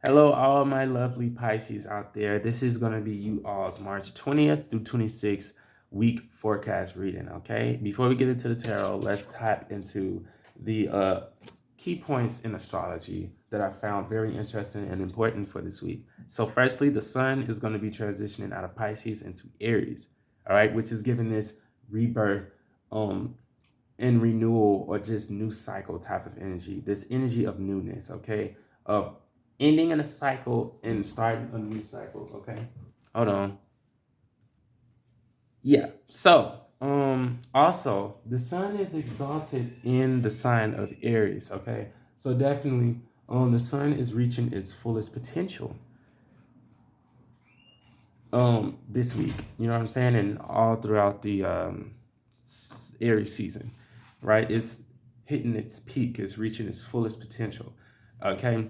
Hello, all my lovely Pisces out there. This is going to be you all's March 20th through 26th week forecast reading, okay? Before we get into the tarot, let's tap into the key points in astrology that I found very interesting and important for this week. So, firstly, the sun is going to be transitioning out of Pisces into Aries, all right, which is giving this rebirth, um, and renewal or just new cycle type of energy. This energy of newness, okay? Of ending in a cycle and starting a new cycle, okay? Hold on. Yeah. So, also the sun is exalted in the sign of Aries, okay? So definitely the sun is reaching its fullest potential this week. You know what I'm saying? And all throughout the Aries season, right? It's hitting its peak, it's reaching its fullest potential. Okay.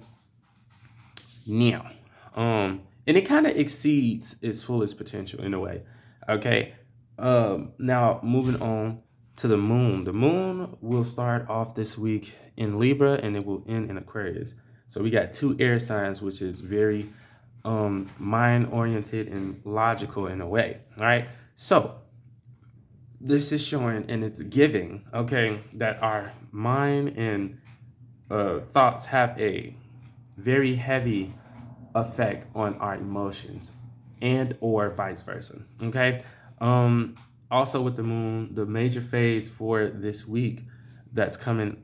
Now, and it kind of exceeds its fullest potential in a way. Okay. Now moving on to the moon. The moon will start off this week in Libra and it will end in Aquarius. So we got two air signs, which is very mind oriented and logical in a way. All right. So this is showing and it's giving, okay, that our mind and thoughts have a very heavy effect on our emotions and or vice versa, okay. Also with the moon, the major phase for this week that's coming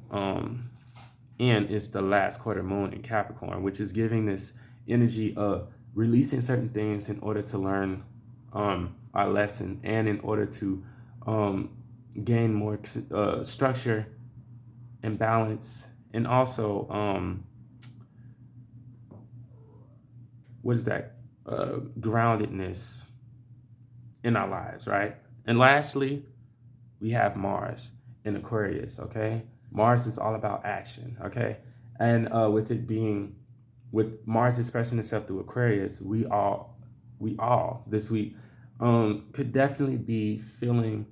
in is the last quarter moon in Capricorn, which is giving this energy of releasing certain things in order to learn our lesson and in order to um, gain more structure and balance, and also what is that groundedness in our lives, right? And lastly, we have Mars in Aquarius, okay? Mars is all about action, okay? And with Mars expressing itself through Aquarius, we all this week could definitely be feeling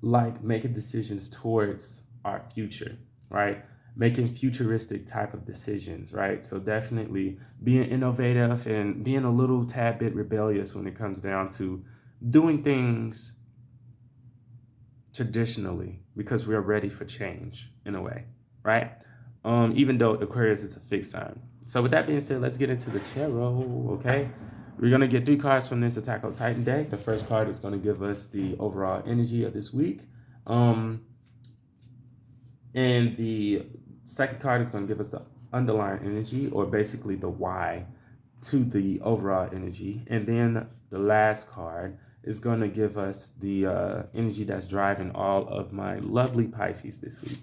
like making decisions towards our future, right? Making futuristic type of decisions, right? So definitely being innovative and being a little tad bit rebellious when it comes down to doing things traditionally because we're ready for change in a way, right? Even though Aquarius is a fixed sign. So with that being said, let's get into the tarot, okay? We're gonna get three cards from this Attack on Titan deck. The first card is gonna give us the overall energy of this week. Um, and the second card is gonna give us the underlying energy, or basically the why to the overall energy. And then the last card is going to give us the energy that's driving all of my lovely Pisces this week.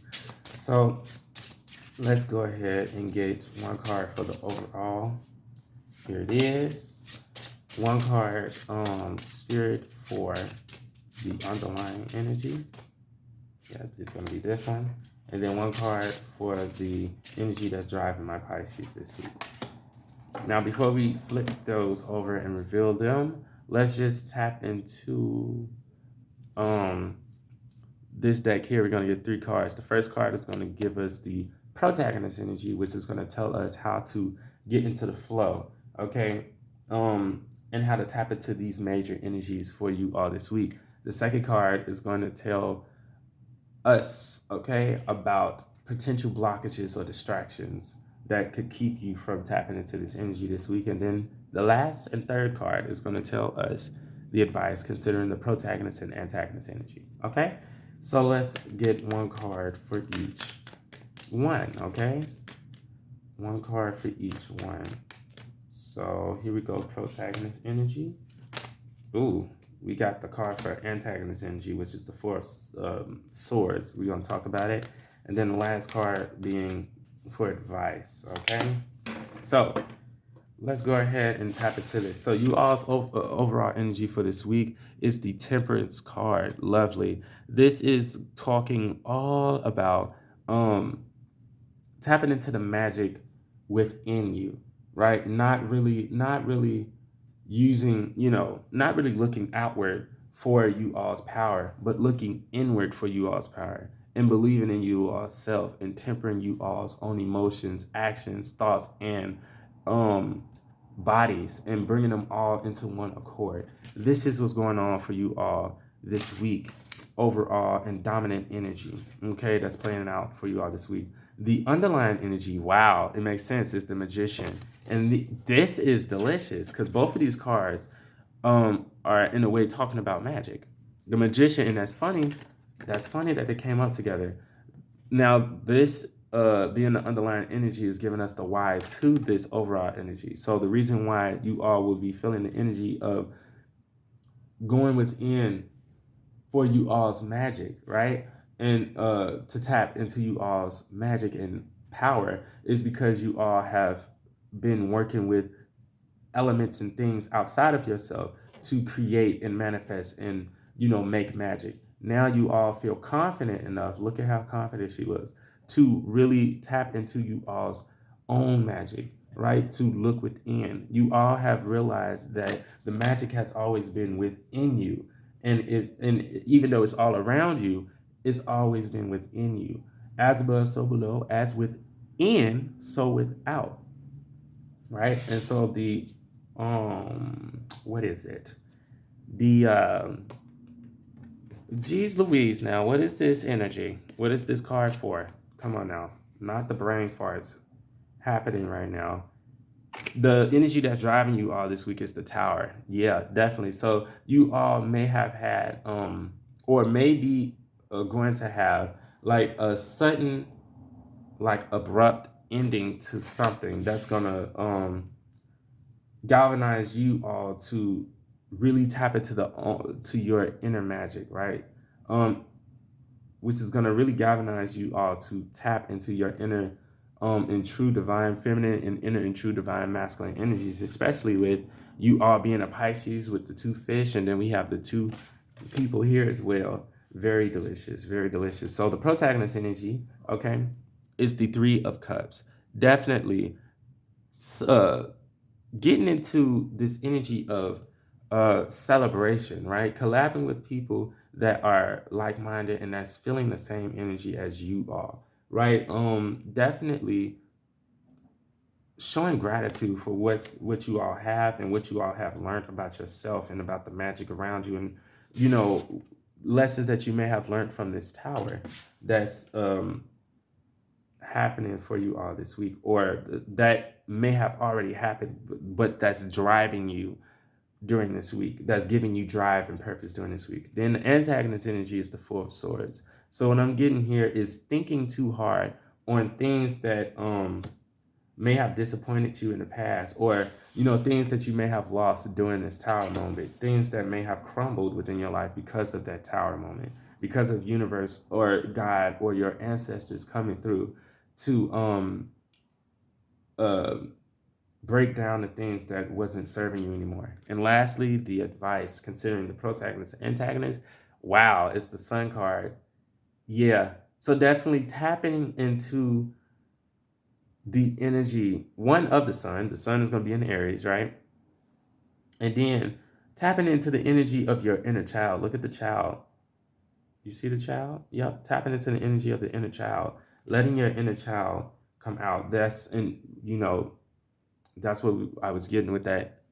So let's go ahead and get one card for the overall. Here it is. One card, Spirit, for the underlying energy. Yeah, it's going to be this one. And then one card for the energy that's driving my Pisces this week. Now, before we flip those over and reveal them, let's just tap into um, this deck here. We're going to get three cards. The first card is going to give us the protagonist energy, which is going to tell us how to get into the flow, okay? And how to tap into these major energies for you all this week. The second card is going to tell us, okay, about potential blockages or distractions that could keep you from tapping into this energy this week. And then the last and third card is going to tell us the advice considering the protagonist and antagonist energy. Okay, so let's get one card for each one. Okay, one card for each one. So here we go, protagonist energy. Ooh, we got the card for antagonist energy, which is the Four of Swords. We're going to talk about it. And then the last card being for advice, okay? So let's go ahead and tap into this. So you all's overall energy for this week is the Temperance card. Lovely. This is talking all about tapping into the magic within you, right? Not really using, not really looking outward for you all's power, but looking inward for you all's power and believing in you all's self and tempering you all's own emotions, actions, thoughts, and bodies and bringing them all into one accord. This is what's going on for you all this week overall in dominant energy. Okay, that's playing out for you all this week. The underlying energy, wow, it makes sense, is the magician. And this is delicious because both of these cards are in a way talking about magic. The magician, and that's funny that they came up together. Now, this being the underlying energy is giving us the why to this overall energy. So the reason why you all will be feeling the energy of going within for you all's magic, right? And to tap into you all's magic and power is because you all have been working with elements and things outside of yourself to create and manifest and make magic. Now you all feel confident enough, look at how confident she was, to really tap into you all's own magic, right? To look within. You all have realized that the magic has always been within you, and even though it's all around you, it's always been within you. As above so below, as within so without, right? And so the what is it? The geez Louise, now what is this energy? What is this card for? Come on now. Not the brain farts happening right now. The energy that's driving you all this week is the tower. Yeah, definitely. So you all may have had or maybe going to have like a sudden, like abrupt ending to something that's gonna galvanize you all to really tap into to your inner magic, right? Which is gonna really galvanize you all to tap into your inner and true divine feminine and inner and true divine masculine energies, especially with you all being a Pisces with the two fish, and then we have the two people here as well. Very delicious, very delicious. So the protagonist energy, okay, is the Three of Cups. Definitely getting into this energy of celebration, right? Collabing with people that are like-minded and that's feeling the same energy as you are, right? Definitely showing gratitude for what you all have and what you all have learned about yourself and about the magic around you, and lessons that you may have learned from this tower that's happening for you all this week, or that may have already happened, but that's driving you during this week, that's giving you drive and purpose during this week. Then the antagonist energy is the Four of Swords. So what I'm getting here is thinking too hard on things that may have disappointed you in the past, or things that you may have lost during this tower moment, things that may have crumbled within your life because of that tower moment, because of universe or God or your ancestors coming through to break down the things that wasn't serving you anymore. And lastly, the advice, considering the protagonist and antagonist, wow, it's the Sun card. Yeah, so definitely tapping into the energy, one of the Sun. The Sun is going to be in Aries, right? And then tapping into the energy of your inner child. Look at the child. You see the child? Yep, tapping into the energy of the inner child, letting your inner child come out. That's that's what I was getting with that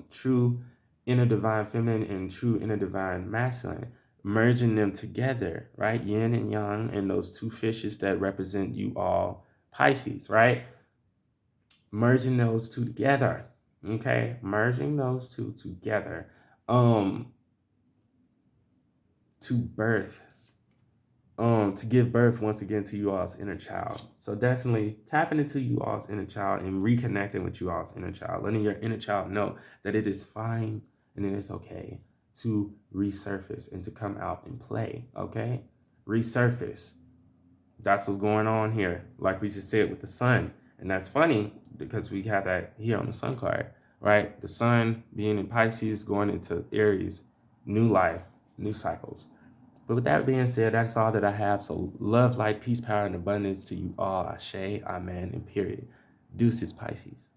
true inner divine feminine and true inner divine masculine, merging them together, right? Yin and yang, and those two fishes that represent you all Pisces, right? Merging those two together, okay? Merging those two together to birth, to give birth once again to you all's inner child. So definitely tapping into you all's inner child and reconnecting with you all's inner child, letting your inner child know that it is fine and it is okay to resurface and to come out and play, okay? Resurface. That's what's going on here, like we just said with the Sun. And that's funny because we have that here on the Sun card, right? The Sun being in Pisces, going into Aries, new life, new cycles. But with that being said, that's all that I have. So love, light, peace, power, and abundance to you all. Ashe, amen, and period. Deuces, Pisces.